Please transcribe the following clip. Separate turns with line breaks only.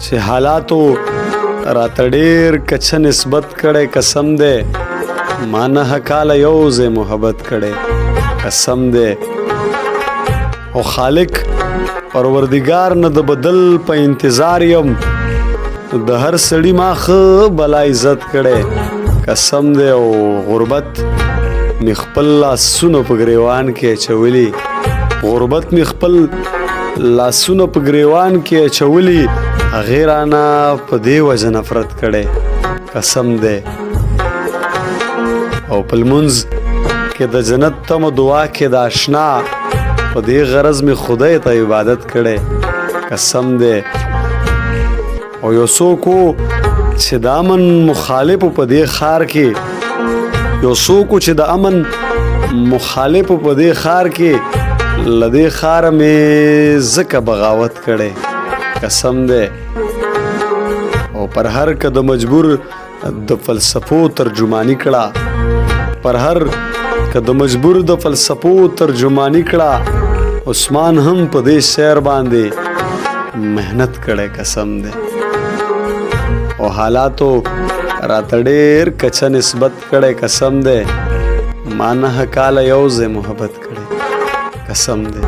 چې حالاتو راته ډېر کچه نسبت کړی قسم دی ما 9 کاله یو ځای محبت کړی قسم دی او خالق پروردگار نه د بدل په انتظار یم د هر سړي ما ښه بلا عزت کړی قسم دی او غربت می خپل لاسونه په ګریوان کې اچولي غربت می خپل لاسونه په ګریوان کې اچولي هغې رانه په دې وجه نفرت کړی قسم دی او په لمونځ کې د جنت تمه دعا کې د اشنا په دې غرض می خدای ته عبادت کړی قسم دی او یو څوک چې د امن مخالف په دې ښار کې یو څوک چې د امن مخالف په دې ښار کې له دې ښاره مې ځکه بغاوت کړی قسم دی او پر هر که د مجبور د فلسفو ترجمانی کړه پر هر که د مجبور د فلسفو ترجمانی کړه عثمان هم په دې شعر باندې محنت کړی قسم دی او حالاتو راته ډېر کچه نسبت کړی قسم دی ما 9 کاله یو ځای محبت کړی قسم دی